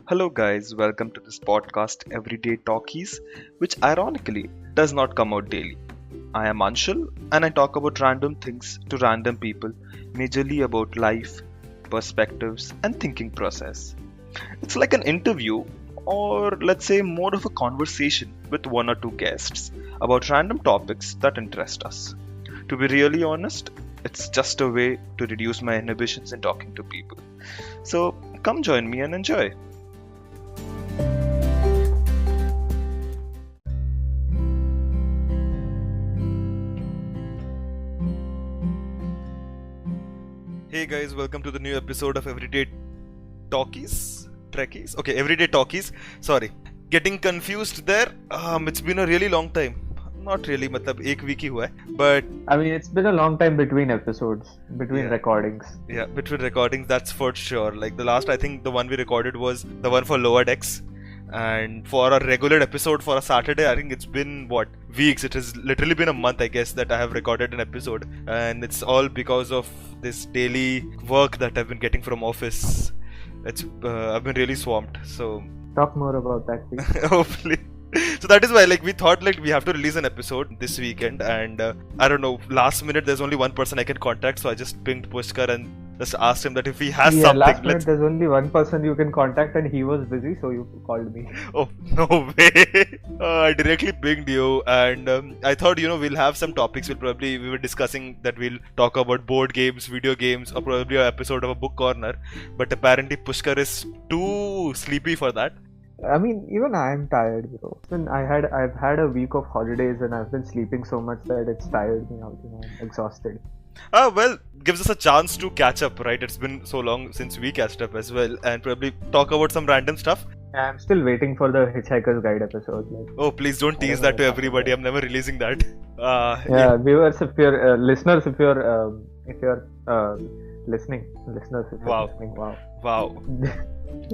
Hello, guys, welcome to this podcast, Everyday Talkies, which ironically does not come out daily. I am Anshul and I talk about random things to random people, majorly about life, perspectives, and thinking process. It's like an interview, or let's say more of a conversation with one or two guests about random topics that interest us. To be really honest, it's just a way to reduce my inhibitions in talking to people. So come join me and enjoy. Hey guys, welcome to the new episode of Everyday Talkies? Trekkies? Okay, Everyday Talkies. Sorry. Getting confused there. It's been a really long time. Not really, मतलब एक week ही हुआ है. But I mean, it's been a long time between episodes, between yeah, recordings. yeah, between recordings, that's for sure. Like the last, I think the one we recorded was the one for Lower Decks. And for a regular episode for a Saturday, I think it's been what weeks. It has literally been a month, I guess, that I have recorded an episode, and it's all because of this daily work that I've been getting from office. It's I've been really swamped. So Talk more about that, please. hopefully. So that is why, like, we thought like we have to release an episode this weekend, and I don't know. Last minute, there's only one person I can contact, so I just pinged Pushkar and just asked him that if he has Yeah, something, last minute let's. there's only one person you can contact and he was busy, so you called me. Oh, no way. I directly pinged you, and I thought, we'll have some topics. We were discussing that we'll talk about board games, video games, or probably an episode of a book corner. But apparently, Pushkar is too sleepy for that. I mean, even I'm tired, bro. I've had a week of holidays and I've been sleeping so much that it's tired me out, I'm exhausted. Well, gives us a chance to catch up, right? It's been so long since we catched up as well, and probably talk about some random stuff. I'm still waiting for the Hitchhiker's Guide episode. Like, Oh, please don't I tease don't that to know. everybody. I'm never releasing that. Yeah, viewers, if you're listeners, if you're listening, listeners, if you're Wow. listening, wow. Wow.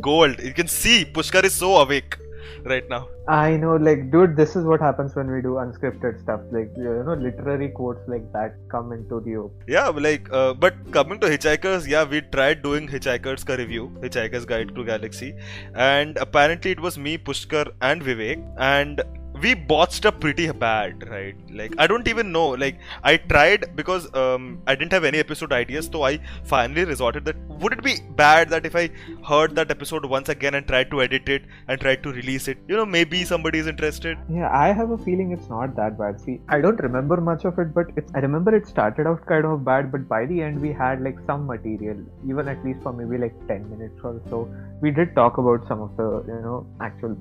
Gold. You can see Pushkar is so awake right now. I know, like, dude, this is what happens when we do unscripted stuff. Like, literary quotes like that come into the Yeah, but coming to Hitchhikers, yeah, we tried doing Hitchhikers ka review, Hitchhiker's Guide to Galaxy, and apparently it was me, Pushkar, and Vivek, and we botched up pretty bad, right? Like, I don't even know. Like, I tried because I didn't have any episode ideas, so I finally resorted that would it be bad that if I heard that episode once again and tried to edit it and tried to release it, maybe somebody is interested. Yeah, I have a feeling it's not that bad. See, I don't remember much of it, but I remember it started out kind of bad, but by the end we had like some material, even at least for maybe like 10 minutes or so. We did talk about some of the, actual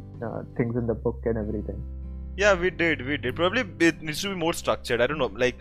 things in the book and everything. Yeah, we did. Probably it needs to be more structured. I don't know. Like,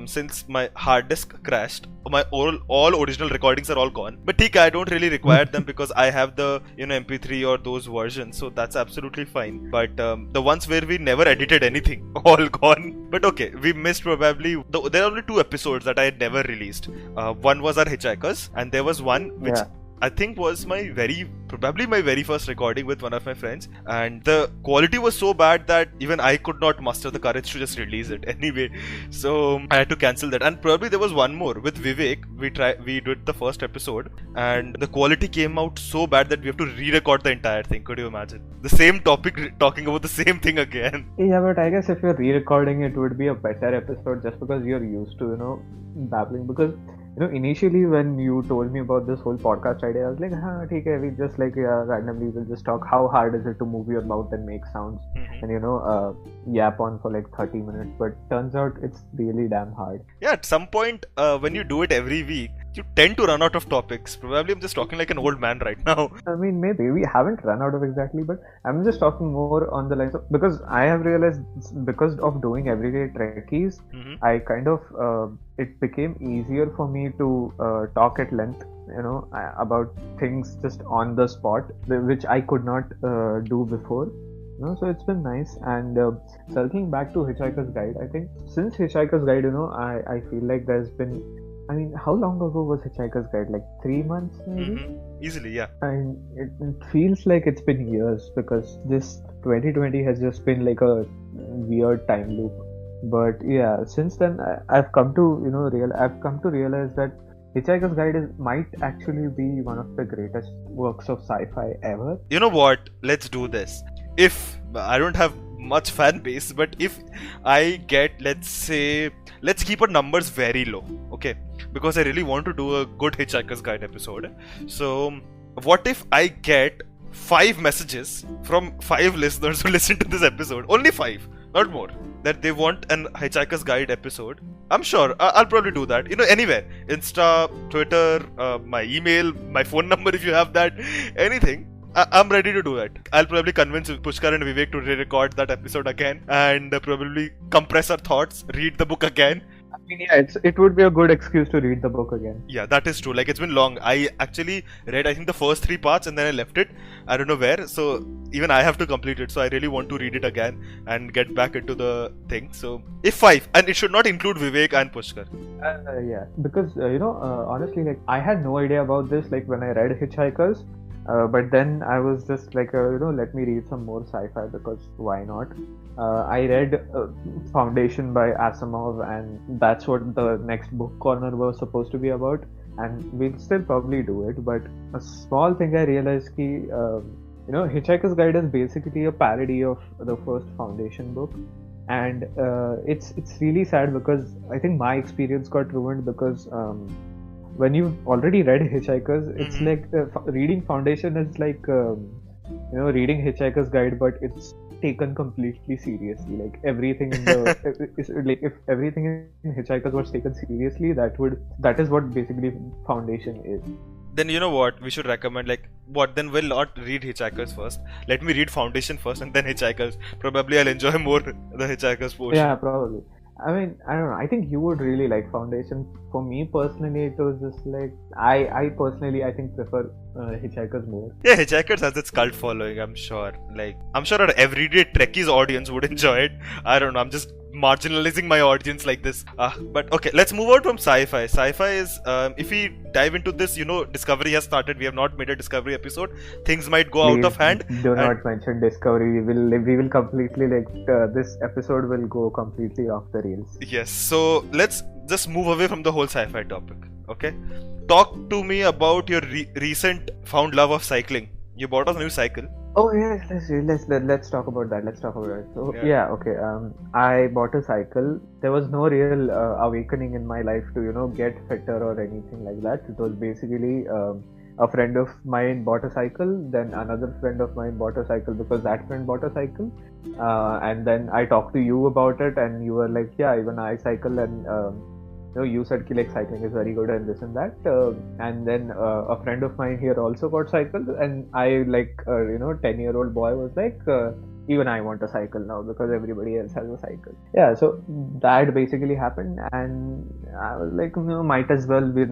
since my hard disk crashed, my all original recordings are all gone. But I don't really require them because I have the MP3 or those versions, so that's absolutely fine. But the ones where we never edited anything, all gone. But okay, we missed probably. There are only 2 episodes that I had never released. One was our Hitchhikers, and there was one which. Yeah. I think was probably my very first recording with one of my friends, and the quality was so bad that even I could not muster the courage to just release it anyway. So I had to cancel that. And probably there was one more with Vivek. We did the first episode, and the quality came out so bad that we have to re-record the entire thing. Could you imagine the same topic talking about the same thing again? Yeah, but I guess if you're re-recording it would be a better episode just because you're used to, babbling. Because initially when you told me about this whole podcast idea, I was like, okay, we just randomly we'll just talk. How hard is it to move your mouth and make sounds and yap on for like 30 minutes? But turns out it's really damn hard. Yeah, at some point when you do it every week, you tend to run out of topics. Probably I'm just talking like an old man right now. I mean, maybe we haven't run out of exactly, but I'm just talking more on the lines of, because I have realized because of doing Everyday Trekkies, I kind of it became easier for me to talk at length, about things just on the spot, which I could not do before. So it's been nice. And circling back to Hitchhiker's Guide, I think since Hitchhiker's Guide, I feel like there's been. I mean, how long ago was Hitchhiker's Guide? Like 3 months, maybe? Easily, yeah. And it feels like it's been years because this 2020 has just been like a weird time loop. But yeah, since then I've come to I've come to realize that Hitchhiker's Guide might actually be one of the greatest works of sci-fi ever. You know what? Let's do this. If I don't have much fan base, but if I get, let's say, let's keep our numbers very low, okay? Because I really want to do a good Hitchhiker's Guide episode. So, what if I get 5 messages from 5 listeners who listen to this episode? Only 5, not more. That they want an Hitchhiker's Guide episode. I'm sure I'll probably do that. Anywhere. Insta, Twitter, my email, my phone number if you have that, anything. I'm ready to do that. I'll probably convince Pushkar and Vivek to re-record that episode again and probably compress our thoughts, read the book again. I mean, yeah, it would be a good excuse to read the book again. Yeah, that is true. Like, it's been long. I actually read, I think, the first 3 parts and then I left it. I don't know where. So, even I have to complete it. So, I really want to read it again and get back into the thing. So, if 5, and it should not include Vivek and Pushkar. Yeah, because, honestly, like, I had no idea about this, like, when I read Hitchhikers. But then I was just like, let me read some more sci-fi because why not? I read Foundation by Asimov, and that's what the next book corner was supposed to be about. And we'll still probably do it. But a small thing I realized ki, Hitchhiker's Guide is basically a parody of the first Foundation book. And it's really sad because I think my experience got ruined because when you've already read Hitchhikers, it's like reading Foundation is like reading Hitchhiker's Guide, but it's taken completely seriously. Like everything in the like if everything in Hitchhikers was taken seriously, that is what basically Foundation is. Then you know what? We should recommend then we'll not read Hitchhikers first. Let me read Foundation first and then Hitchhikers. Probably I'll enjoy more the Hitchhikers portion. Yeah, probably. I mean, I don't know. I think you would really like Foundation. For me personally, it was just like I personally I think prefer Hitchhikers more. Yeah, Hitchhikers has its cult following. I'm sure. I'm sure our everyday Trekkies audience would enjoy it. I don't know. I'm just marginalizing my audience like this. But okay, let's move on from sci-fi. Sci-fi is if we dive into this, Discovery has started. We have not made a Discovery episode. Things might go out of hand. Do not mention Discovery. We will completely this episode will go completely off the rails. Yes. So let's just move away from the whole sci-fi topic. Okay. Talk to me about your recent found love of cycling. You bought a new cycle. Oh yes, let's talk about that. So okay. I bought a cycle. There was no real awakening in my life to get fitter or anything like that. It was basically a friend of mine bought a cycle, then another friend of mine bought a cycle because that friend bought a cycle, and then I talked to you about it, and you were like, yeah, even I cycle, and you said like cycling is very good and this and that, and then a friend of mine here also got cycles, and I 10-year-old boy was like, even I want a cycle now because everybody else has a cycle. Yeah, so that basically happened, and I was like, might as well be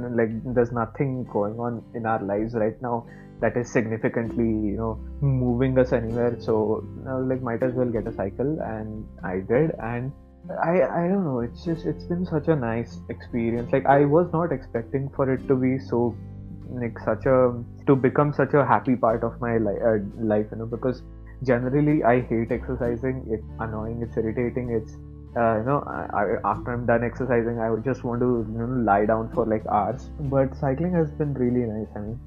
there's nothing going on in our lives right now that is significantly moving us anywhere, so I was like, might as well get a cycle, and I did, and I don't know, it's been such a nice experience. I was not expecting for it to be so to become such a happy part of my life, because generally I hate exercising. It's annoying, it's irritating, it's after I'm done exercising I would just want to lie down for hours, but cycling has been really nice. I mean,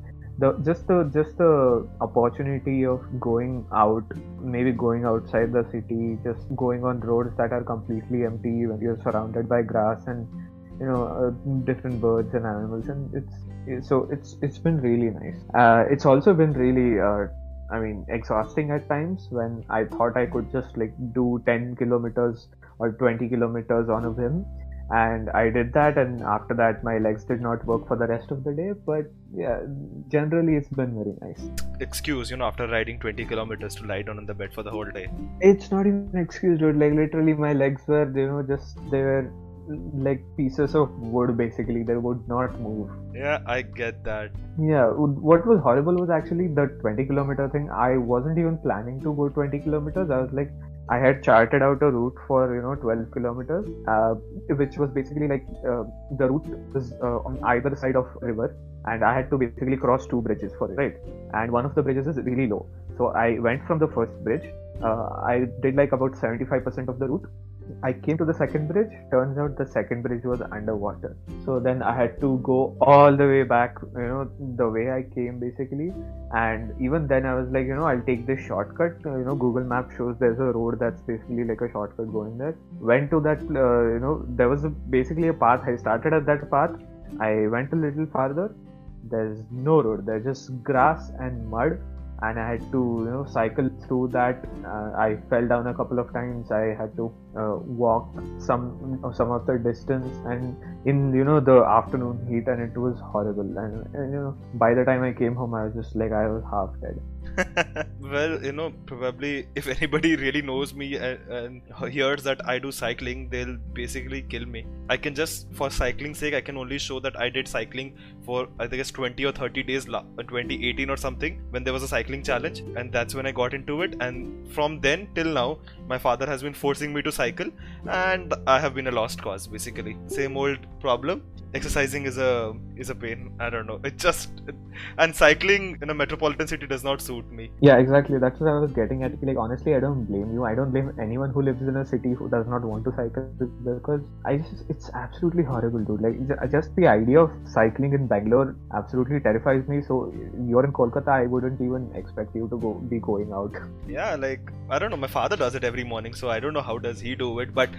just the opportunity of going out, maybe going outside the city, just going on roads that are completely empty when you're surrounded by grass and different birds and animals, and it's been really nice. It's also been really exhausting at times when I thought I could just do 10 kilometers or 20 kilometers on a whim. And I did that, and after that my legs did not work for the rest of the day, but yeah, generally it's been very nice. Excuse, after riding 20 kilometers to lie down on the bed for the whole day. It's not even an excuse, dude. Literally my legs were, they were like pieces of wood basically. They would not move. Yeah, I get that. Yeah, what was horrible was actually the 20 kilometer thing. I wasn't even planning to go 20 kilometers. I was like, I had charted out a route for 12 kilometers, which was basically the route was on either side of a river, and I had to basically cross 2 bridges for it, right? And one of the bridges is really low, so I went from the first bridge. I did about 75% of the route, I came to the second bridge. Turns out the second bridge was underwater. So then I had to go all the way back, the way I came basically. And even then I was like, I'll take this shortcut. Google Maps shows there's a road that's basically like a shortcut going there. Went to that, there was basically a path. I started at that path. I went a little farther. There's no road. There's just grass and mud. And I had to, cycle through that. I fell down a couple of times. I had to walk some of the distance, and in the afternoon heat, and it was horrible. And by the time I came home, I was just like I was half dead. Well, probably if anybody really knows me and hears that I do cycling, they'll basically kill me. I can just, for cycling's sake, I can only show that I did cycling for, I guess, 20 or 30 days, 2018 or something, when there was a cycling challenge, and that's when I got into it. And from then till now, my father has been forcing me to cycle, and I have been a lost cause, basically. Same old problem. Exercising is a pain. I don't know. And cycling in a metropolitan city does not suit me. Yeah, exactly. That's what I was getting at. Like, honestly, I don't blame you. I don't blame anyone who lives in a city who does not want to cycle, because it's absolutely horrible, dude. Like, just the idea of cycling in Bangalore absolutely terrifies me. So you're in Kolkata, I wouldn't even expect you to be going out. Yeah, like, I don't know. My father does it every morning, so I don't know how does he do it, but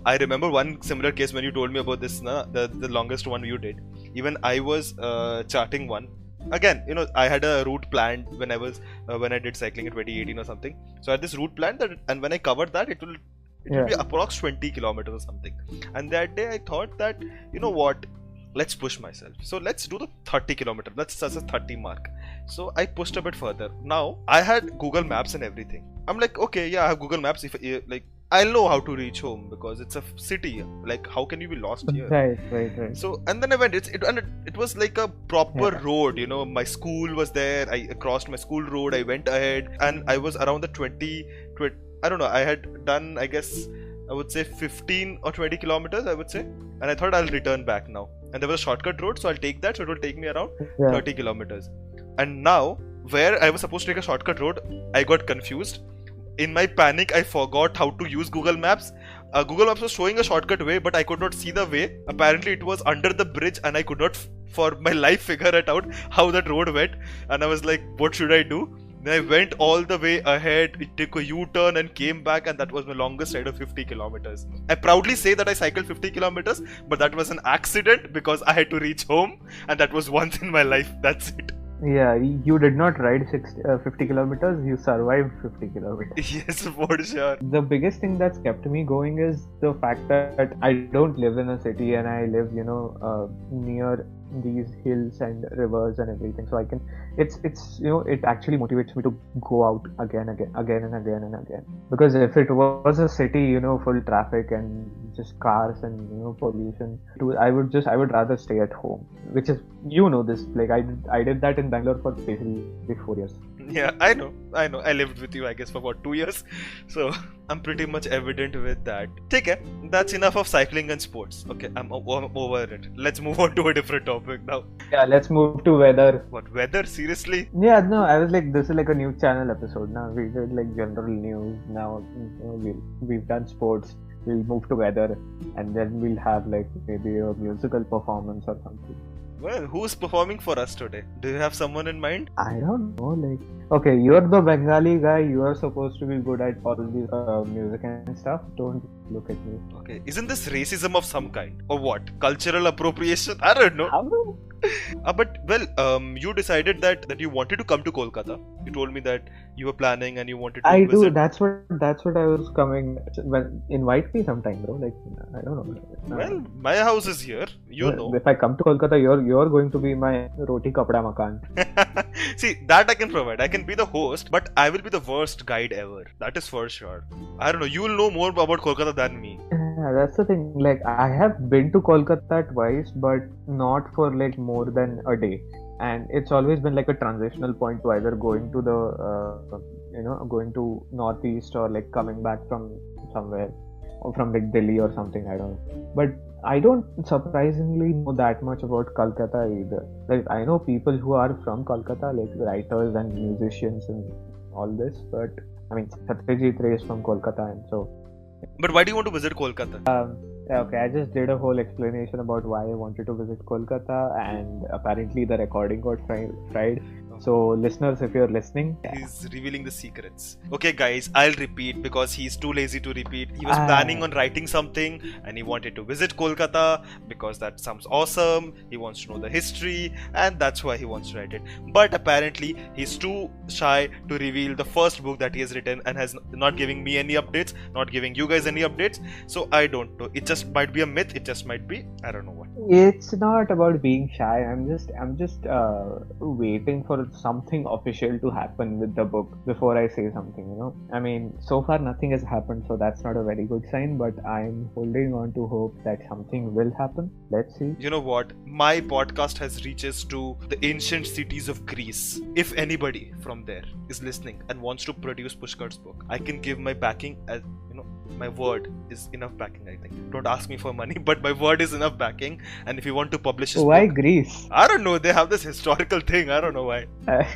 I remember one similar case when you told me about this, the longest one you did. Even I was charting one. Again, I had a route planned when I did cycling in 2018 or something. So I had this route planned, and when I covered that, it will be approx 20 kilometers or something. And that day I thought that, what, let's push myself. So let's do the 30 kilometer. That's a 30 mark. So I pushed a bit further. Now I had Google Maps and everything. I'm like, okay, yeah, I have Google Maps. If like, I'll know how to reach home because it's a city. Like, how can you be lost here? Right. So, and then I went. It was like a proper road. My school was there. I crossed my school road. I went ahead, and I was around the 20. I don't know. I had done, I guess, I would say 15 or 20 kilometers. I would say, and I thought I'll return back now. And there was a shortcut road, so I'll take that. So it will take me around 30 kilometers. And now, where I was supposed to take a shortcut road, I got confused. In my panic, I forgot how to use Google Maps. Google Maps was showing a shortcut way, but I could not see the way. Apparently, it was under the bridge, and I could not, for my life, figure it out how that road went. And I was like, what should I do? Then I went all the way ahead, it took a U-turn and came back, and that was my longest ride of 50 kilometers. I proudly say that I cycled 50 kilometers, but that was an accident because I had to reach home, and that was once in my life. That's it. Yeah, you did not ride 50 kilometers, you survived 50 kilometers. Yes, for sure. The biggest thing that's kept me going is the fact that I don't live in a city, and I live, near these hills and rivers and everything. So I can, it actually motivates me to go out again and again. Because if it was a city, full traffic and just cars and pollution, I would rather stay at home. Which is, this, like I did that in Bangalore for basically 4 years. Yeah, I know. I lived with you, I guess, for about 2 years. So I'm pretty much evident with that. Okay, that's enough of cycling and sports. Okay, I'm over it. Let's move on to a different topic now. Yeah, let's move to weather. What, weather? Seriously? Yeah, no, I was like, this is like a news channel episode. Now we did like general news. Now we've done sports. We'll move to weather, and then we'll have like maybe a musical performance or something. Well, who's performing for us today? Do you have someone in mind? I don't know, like... Okay, you're the Bengali guy, you are supposed to be good at all the music and stuff. Don't look at me. Okay, isn't this racism of some kind? Or what? Cultural appropriation? I don't know. How? But, you decided that you wanted to come to Kolkata. You told me that you were planning and you wanted to visit. That's what I was coming... invite me sometime, bro. Like, I don't know. Well, my house is here. You know. If I come to Kolkata, you're going to be my roti kapda makan. See, that I can provide. I can be the host, but I will be the worst guide ever. That is for sure. I don't know. You will know more about Kolkata than me. Yeah, that's the thing. Like, I have been to Kolkata twice, but not for like more than a day. And it's always been like a transitional point to either going to going to northeast or like coming back from somewhere, or from like Delhi or something. I don't know. But I don't surprisingly know that much about Kolkata either. Like, I know people who are from Kolkata, like writers and musicians and all this, but I mean, Satyajit Ray is from Kolkata, and so But why do you want to visit Kolkata? Okay, I just did a whole explanation about why I wanted to visit Kolkata, and apparently the recording got fried. So, listeners, if you're listening, he's revealing the secrets. Okay, guys, I'll repeat because he's too lazy to repeat. He was planning on writing something and he wanted to visit Kolkata because that sounds awesome. He wants to know the history and that's why he wants to write it. But apparently, he's too shy to reveal the first book that he has written and has not giving me any updates, not giving you guys any updates. So, I don't know. It just might be a myth. It just might be, I don't know what. It's not about being shy. I'm just waiting for something official to happen with the book before I say something, you know. I mean, so far nothing has happened, so that's not a very good sign, but I'm holding on to hope that something will happen. Let's see. You know what? My podcast has reaches to the ancient cities of Greece. If anybody from there is listening and wants to produce Pushkar's book, I can give my backing as, you know, my word is enough backing, I think. Don't ask me for money, but my word is enough backing. And if you want to publish his why book, Greece? I don't know. They have this historical thing. I don't know why. I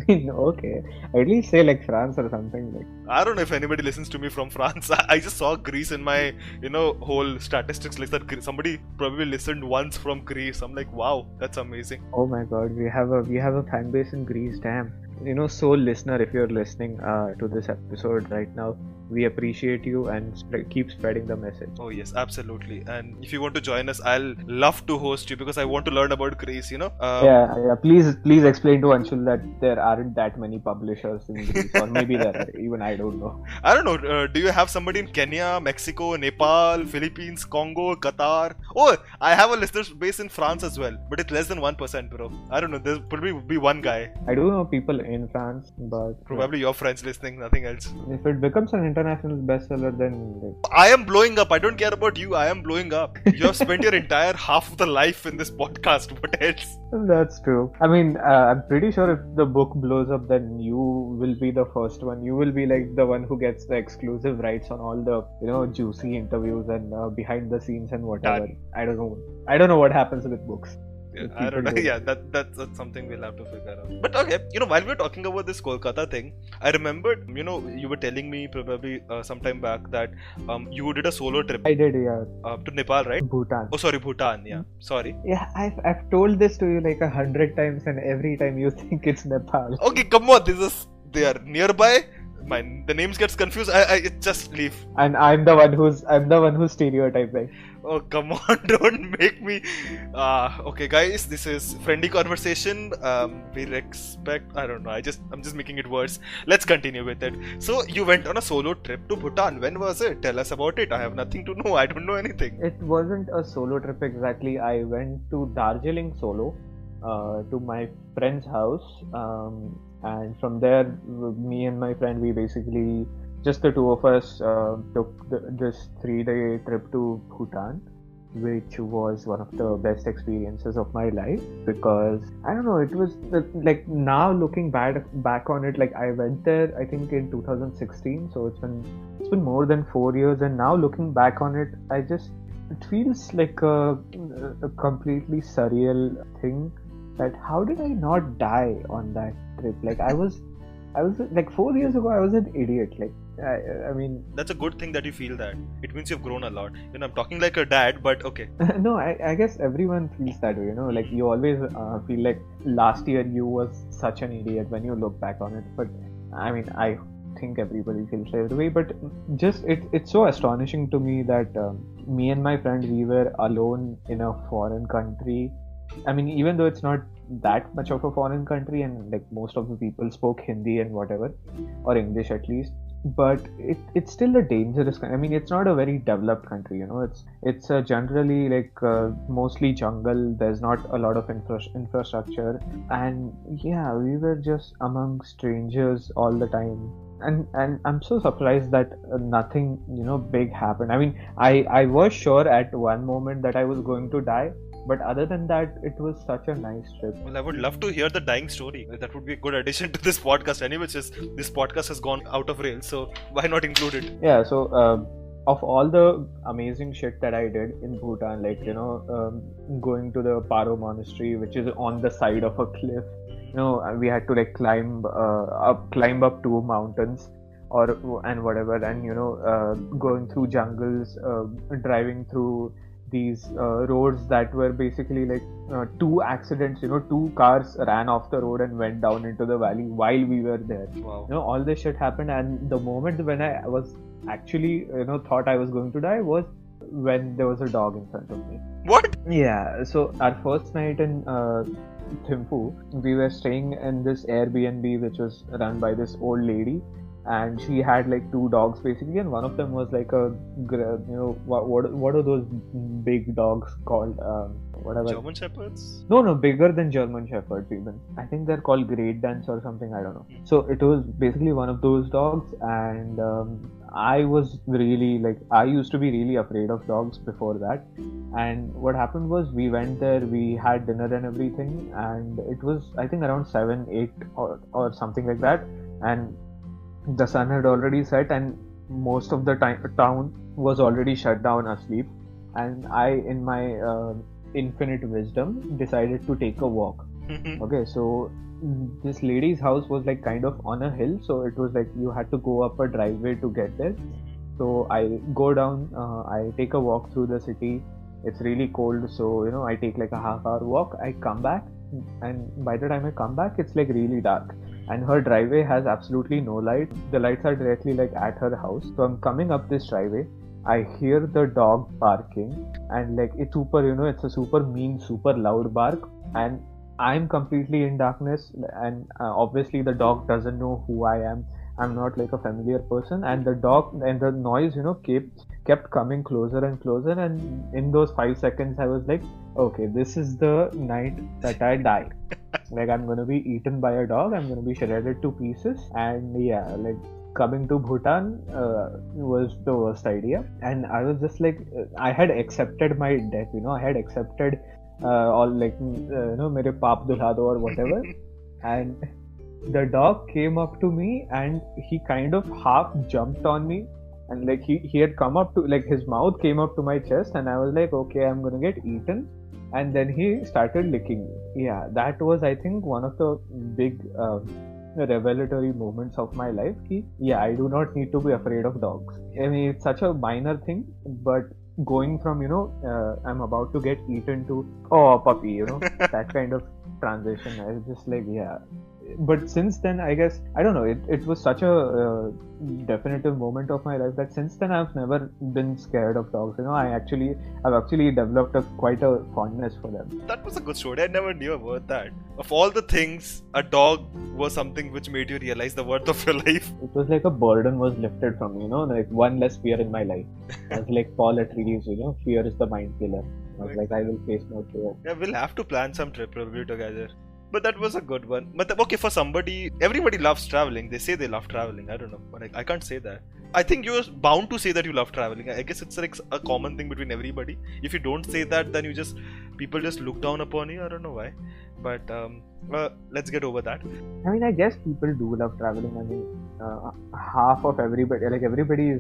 mean, okay. At least say like France or something. Like, I don't know if anybody listens to me from France. I just saw Greece in my, you know, whole statistics list that somebody probably listened once from Greece. I'm like, wow, that's amazing. Oh my God, we have a fan base in Greece. Damn. You know, soul listener, if you're listening to this episode right now, we appreciate you and keep spreading the message. Oh yes, absolutely. And if you want to join us, I'll love to host you because I want to learn about Greece, you know. Yeah. Please explain to Anshul that there aren't that many publishers in Greece, or maybe there are. Even I don't know. I don't know. Do you have somebody in Kenya, Mexico, Nepal, Philippines, Congo, Qatar? Oh, I have a listener base in France as well, but it's less than 1%, bro. I don't know. There'll probably be one guy. I do know people in France, but probably your friends listening, nothing else. If it becomes an international bestseller, then I am blowing up. I don't care about you. I am blowing up. You have spent your entire half of the life in this podcast. What else? That's true. I mean, I'm pretty sure if the book blows up, then you will be the first one. You will be like the one who gets the exclusive rights on all the, you know, juicy interviews and behind the scenes and whatever. Done. I don't know what happens with books. Yeah, I don't know. Yeah, that's something we'll have to figure out. But okay, you know, while we were talking about this Kolkata thing, I remembered, you know, you were telling me probably some time back that you did a solo trip. I did, yeah. To Nepal, right? Bhutan. Oh, sorry, Bhutan. Yeah, sorry. Yeah, I've told this to you like 100 times, and every time you think it's Nepal. Okay, come on. They are nearby. The names gets confused. I just leave. And I'm the one who's stereotyping. Oh, come on, don't make me. Okay, guys, this is friendly conversation. We respect. I don't know. I'm just making it worse. Let's continue with it. So you went on a solo trip to Bhutan. When was it? Tell us about it. I have nothing to know. I don't know anything. It wasn't a solo trip exactly. I went to Darjeeling solo, to my friend's house. And from there, me and my friend, we basically, just the two of us, took this 3-day trip to Bhutan, which was one of the best experiences of my life, because I don't know, it was like, now looking back on it, like I went there I think in 2016, so it's been more than 4 years, and now looking back on it, it feels like a completely surreal thing. That how did I not die on that trip? Like I was like 4 years ago, I was an idiot. Like I mean, that's a good thing that you feel that. It means you've grown a lot. You know, I'm talking like a dad, but okay. No, I guess everyone feels that way. You know, like you always feel like last year you was such an idiot when you look back on it. But I mean, I think everybody feels that way. But just it's so astonishing to me that me and my friend, we were alone in a foreign country. I mean, even though it's not that much of a foreign country, and like most of the people spoke Hindi and whatever, or English at least, but it's still a dangerous country. I mean, it's not a very developed country, you know. It's generally like mostly jungle. There's not a lot of infrastructure, and yeah, we were just among strangers all the time. And I'm so surprised that nothing, you know, big happened. I mean, I was sure at one moment that I was going to die. But other than that, it was such a nice trip. Well, I would love to hear the dying story. That would be a good addition to this podcast. Anyway, this podcast has gone out of rails, so why not include it? Yeah, so of all the amazing shit that I did in Bhutan, like, you know, going to the Paro monastery, which is on the side of a cliff. You know, we had to like climb up 2 mountains and whatever, and going through jungles, driving through these roads that were basically like two accidents. Two cars ran off the road and went down into the valley while we were there. Wow. All this shit happened, and the moment when I was actually thought I was going to die was when there was a dog in front of me. What? Yeah. So our first night in Thimphu, we were staying in this Airbnb which was run by this old lady, and she had like two dogs basically, and one of them was like what are those big dogs called, whatever, German Shepherds? no, bigger than German Shepherds even. I think they're called Great Danes or something, I don't know. So it was basically one of those dogs, and I was really like, I used to be really afraid of dogs before that. And what happened was, we went there, we had dinner and everything, and it was I think around 7, 8 or something like that, and the sun had already set, and most of the town was already shut down asleep. And I, in my infinite wisdom, decided to take a walk. Okay, so this lady's house was like kind of on a hill, so it was like you had to go up a driveway to get there. So I go down, I take a walk through the city. It's really cold, so I take like a half-hour walk. I come back, and by the time I come back, it's like really dark, and her driveway has absolutely no light. The lights are directly like at her house. So I'm coming up this driveway, I hear the dog barking, and like it's a super mean, super loud bark, and I'm completely in darkness, and obviously the dog doesn't know who I am. I'm not like a familiar person, and the dog and the noise kept coming closer and closer, and in those 5 seconds I was like, okay, this is the night that I die. Like, I'm gonna be eaten by a dog, I'm gonna be shredded to pieces. And yeah, like, coming to Bhutan was the worst idea, and I was just like, I had accepted my death. I had accepted all like mere paap dulha do or whatever. And the dog came up to me, and he kind of half jumped on me, and like he had come up to, like, his mouth came up to my chest, and I was like, okay, I'm gonna get eaten. And then he started licking me. Yeah, that was, I think, one of the big revelatory moments of my life. Yeah, I do not need to be afraid of dogs. I mean, it's such a minor thing, but going from I'm about to get eaten to, oh, puppy, that kind of transition, I was just like, yeah. But since then, I guess, I don't know, it was such a definitive moment of my life that since then I've never been scared of dogs. I've actually developed quite a fondness for them. That was a good story. I never knew about that. Of all the things, a dog was something which made you realize the worth of your life. It was like a burden was lifted from me, like one less fear in my life. I was like Paul Atreides, fear is the mind killer. I was like, I will face no fear. Yeah, we'll have to plan some trip probably together. But that was a good one. But okay, for somebody, everybody loves traveling. They say they love traveling. I don't know, but I can't say that. I think you're bound to say that you love traveling. I guess it's like a common thing between everybody. If you don't say that, then people just look down upon you. I don't know why. But let's get over that. I mean, I guess people do love traveling. I mean, half of everybody, like everybody's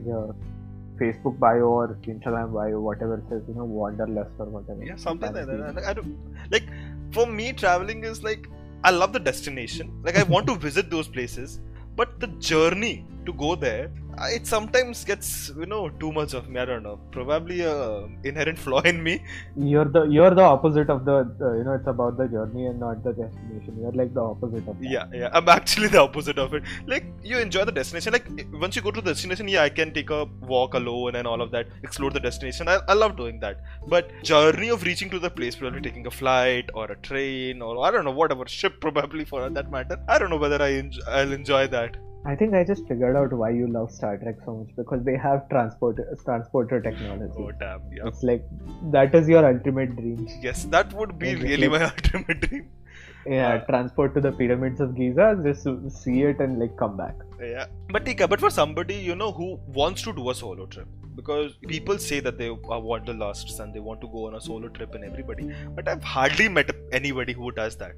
Facebook bio or Instagram bio, whatever it says, wanderlust or whatever. Yeah, something like that. I don't like. For me, traveling is like, I love the destination. Like, I want to visit those places, but the journey to go there, it sometimes gets too much of me. I don't know. Probably a inherent flaw in me. You're the opposite of the it's about the journey and not the destination. You're like the opposite of that. Yeah. I'm actually the opposite of it. Like, you enjoy the destination. Like, once you go to the destination, yeah, I can take a walk alone and all of that, explore the destination. I love doing that. But journey of reaching to the place, probably taking a flight or a train or I don't know, whatever, ship probably for that matter. I don't know whether I'll enjoy that. I think I just figured out why you love Star Trek so much, because they have transporter technology. Oh damn, yeah. It's like, that is your ultimate dream. Yes, that would be really my ultimate dream. Yeah, transport to the pyramids of Giza, just to see it and like come back. Yeah, but for somebody who wants to do a solo trip, because people say that they are wanderlusts and they want to go on a solo trip and everybody, but I've hardly met anybody who does that.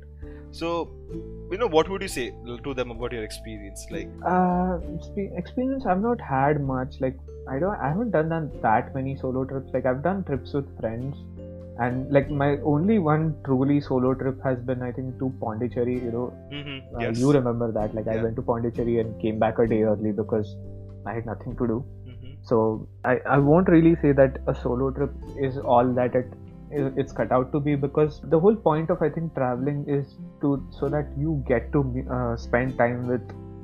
So, what would you say to them about your experience? Like, experience, I've not had much. Like, I haven't done that many solo trips. Like, I've done trips with friends, And like my only one truly solo trip has been, I think, to Pondicherry. Yes. You remember that? Like I Yeah. went to Pondicherry and came back a day early because I had nothing to do. Mm-hmm. So I won't really say that a solo trip is all that it's cut out to be, because the whole point of, I think, traveling is so that you get to spend time with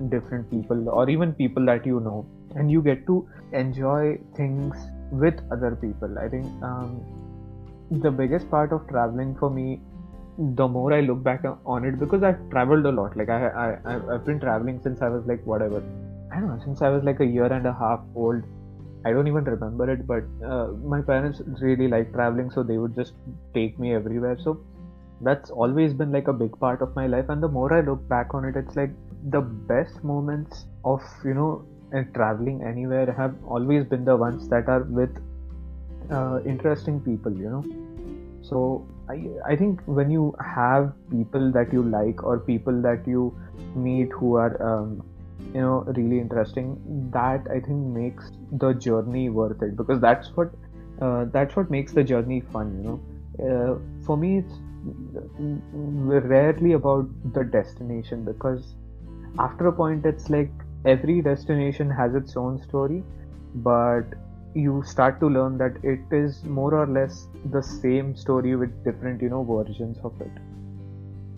different people, or even people that you know, and you get to enjoy things with other people. I think the biggest part of traveling for me, the more I look back on it, because I've traveled a lot. Like I've been traveling since I was like whatever, I don't know, since I was like a year and a half old. I don't even remember it, but my parents really like traveling, so they would just take me everywhere. So that's always been like a big part of my life. And the more I look back on it, it's like the best moments of traveling anywhere have always been the ones that are with interesting people. So I think when you have people that you like, or people that you meet who are really interesting, that I think makes the journey worth it, because that's what makes the journey fun. For me, it's rarely about the destination, because after a point it's like every destination has its own story, but you start to learn that it is more or less the same story with different versions of it.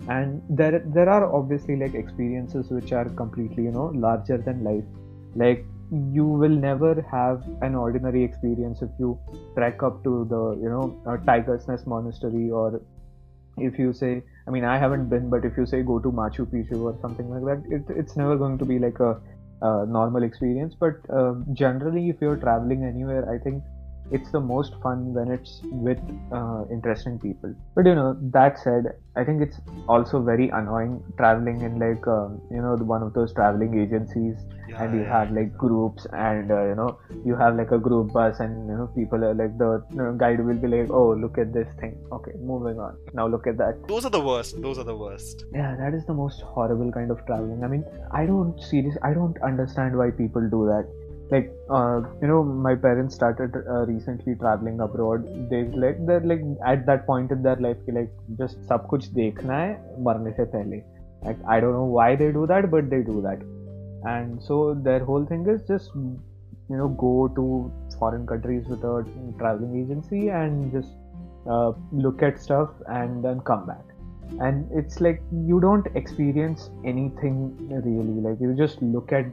And there are obviously like experiences which are completely larger than life. Like you will never have an ordinary experience if you trek up to the Tiger's Nest Monastery, or if you say, I mean, I haven't been, but if you say go to Machu Picchu or something like that, it's never going to be like a normal experience. But generally, if you're traveling anywhere, I think it's the most fun when it's with interesting people. But that said, I think it's also very annoying traveling in like one of those traveling agencies, and you have like groups, and you have like a group bus, and people are like, the guide will be like, oh, look at this thing, okay, moving on, now look at that. Those are the worst. Yeah, that is the most horrible kind of traveling. I mean, I don't understand why people do that. Like my parents started recently traveling abroad. They're like at that point in their life, like just सब कुछ देखना है मरने से पहले. Like I don't know why they do that, but they do that. And so their whole thing is just go to foreign countries with a traveling agency and just look at stuff and then come back. And it's like you don't experience anything really. Like you just look at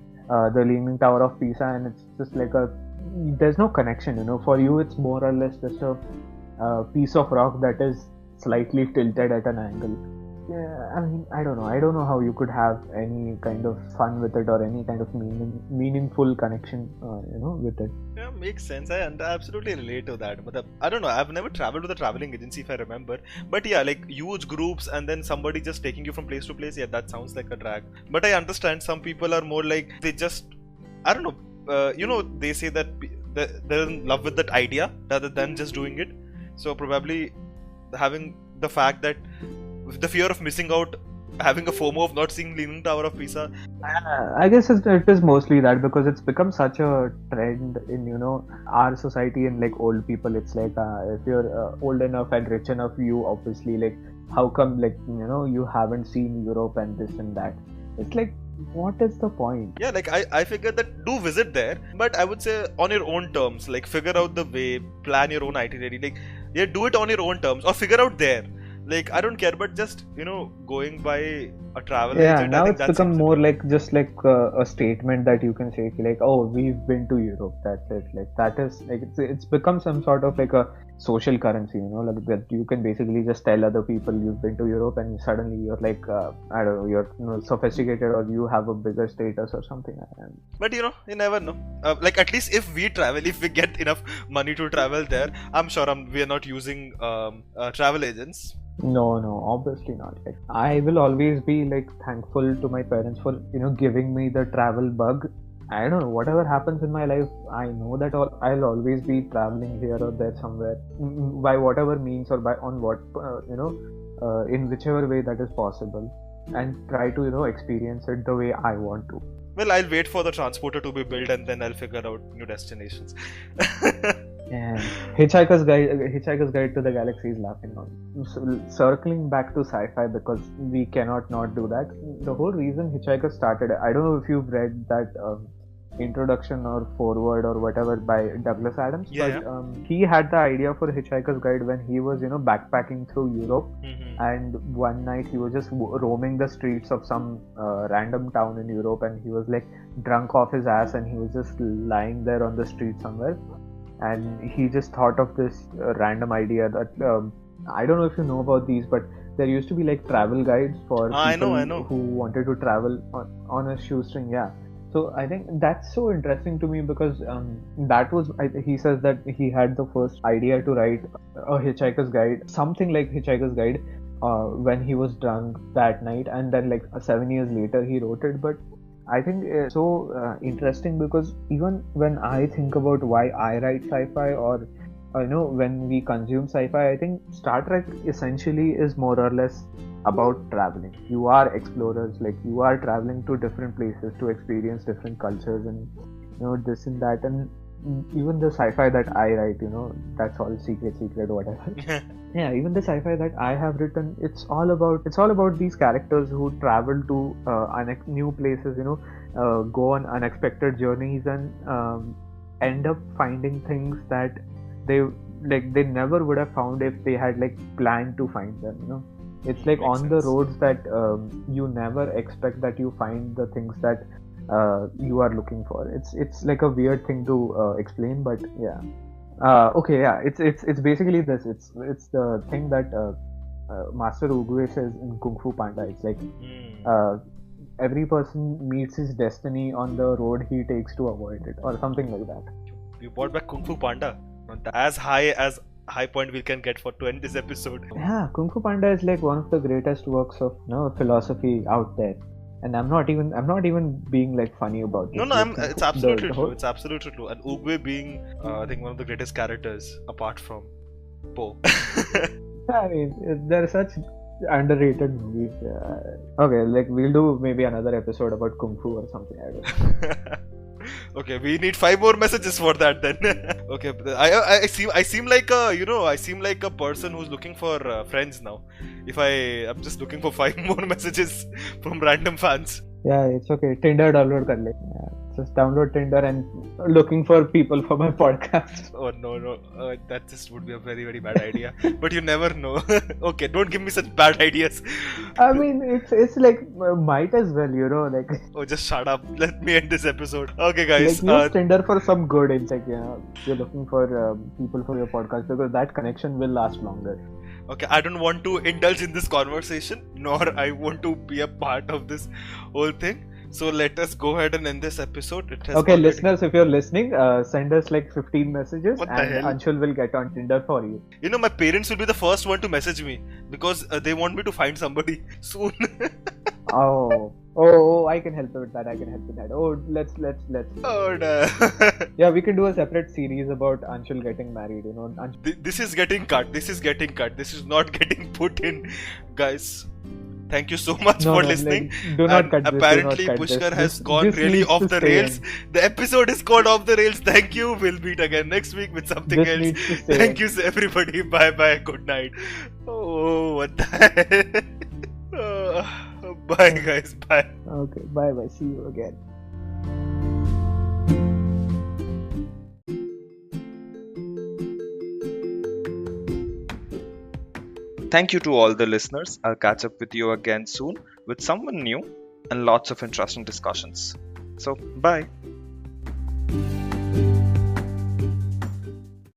the Leaning Tower of Pisa, and it's just like there's no connection. For you, it's more or less just a piece of rock that is slightly tilted at an angle. Yeah, I mean, I don't know how you could have any kind of fun with it, or any kind of meaningful connection, with it. Yeah, makes sense. I absolutely relate to that. But I don't know. I've never traveled with a traveling agency, if I remember. But yeah, like huge groups and then somebody just taking you from place to place. Yeah, that sounds like a drag. But I understand some people are more like they just, I don't know. They say that they're in love with that idea rather than just doing it. So probably having the fact that the fear of missing out, having a FOMO of not seeing Leaning Tower of Pisa. I guess it is mostly that, because it's become such a trend in our society, and like old people. It's like if you're old enough and rich enough, you obviously, like, how come, like, you haven't seen Europe and this and that. It's like, what is the point? Yeah, like I figured that do visit there, but I would say on your own terms. Like figure out the way, plan your own itinerary. Like yeah, do it on your own terms, or figure out there. Like I don't care, but just going by a travel agent. Now I think it's become more like just like a statement that you can say, like, oh, we've been to Europe. That's it. Like that is like it's become some sort of like a social currency, like that you can basically just tell other people you've been to Europe, and suddenly you're like, I don't know, you're sophisticated, or you have a bigger status or something. But you never know. Like at least if we travel, if we get enough money to travel there, I'm sure we are not using travel agents. No, obviously not. Like, I will always be like thankful to my parents for giving me the travel bug. I don't know, whatever happens in my life, I know that I'll always be traveling here or there somewhere, by whatever means, or by on what in whichever way that is possible, and try to experience it the way I want to. Well, I'll wait for the transporter to be built, and then I'll figure out new destinations. And Hitchhiker's Guide to the Galaxy is laughing on. So, circling back to sci-fi because we cannot not do that. The whole reason Hitchhiker started, I don't know if you've read that introduction or foreword or whatever by Douglas Adams, Yeah, but he had the idea for Hitchhiker's Guide when he was, backpacking through Europe, and one night he was just roaming the streets of some random town in Europe, and he was like drunk off his ass, and he was just lying there on the street somewhere, and he just thought of this random idea that I don't know if you know about these, but there used to be like travel guides for I people know. who wanted to travel on a shoestring. Yeah. So I think that's so interesting to me because that was he says that he had the first idea to write a Hitchhiker's Guide, something like Hitchhiker's Guide, when he was drunk that night, and then like 7 years later he wrote it. But I think it's so interesting because even when I think about why I write sci-fi or when we consume sci-fi, I think Star Trek essentially is more or less about traveling. You are explorers, like you are traveling to different places to experience different cultures and this and that. And even the sci-fi that I write, that's all secret, whatever. Yeah, even the sci-fi that I have written, it's all about these characters who travel to new places, go on unexpected journeys and end up finding things that they never would have found if they had like planned to find them. It's like Makes on the sense. roads that you never expect that you find the things that you are looking for. It's like a weird thing to explain, but yeah. Okay, yeah. It's basically this. It's the thing that Master Oogway says in Kung Fu Panda. It's like every person meets his destiny on the road he takes to avoid it, or something like that. You brought back Kung Fu Panda. As high point we can get for to end this episode. Yeah, Kung Fu Panda is like one of the greatest works of philosophy out there. And I'm not even being like funny about this. No, Like, it's absolutely the true. whole- It's absolutely true. And Oogway being, I think, one of the greatest characters apart from Poe. I mean, there are such underrated movies. Okay, like we'll do maybe another episode about Kung Fu or something. I don't know. Okay, we need 5 more messages for that then. Okay, I seem like a person who's looking for friends now. I'm just looking for 5 more messages from random fans. Yeah, it's okay. Tinder download kar le. Yeah, just download Tinder and looking for people for my podcast. Oh no, that just would be a very very bad idea. But you never know. Okay, don't give me such bad ideas. I mean, it's like might as well, like. Oh, just shut up. Let me end this episode. Okay, guys. Like use Tinder for some good. It's like you're looking for people for your podcast because that connection will last longer. Okay, I don't want to indulge in this conversation, nor I want to be a part of this whole thing. So let us go ahead and end this episode. It has Okay, already... listeners, if you're listening, send us like 15 messages What the and hell? Anshul will get on Tinder for you. My parents will be the first one to message me because they want me to find somebody soon. Oh, I can help you with that. Oh, let's. Oh no. Yeah, we can do a separate series about Anshul getting married. This is getting cut. This is not getting put in, guys. Thank you so much for listening. Like, do not cut this. Apparently, Do not cut Pushkar this. has gone This really needs off to the stay rails. in. The episode is called Off the Rails. Thank you. We'll meet again next week with something This else. needs to stay Thank in. you, everybody. Bye bye. Good night. Oh, what the hell? Bye, guys. Bye. Okay, bye. See you again. Thank you to all the listeners. I'll catch up with you again soon with someone new and lots of interesting discussions. So, bye.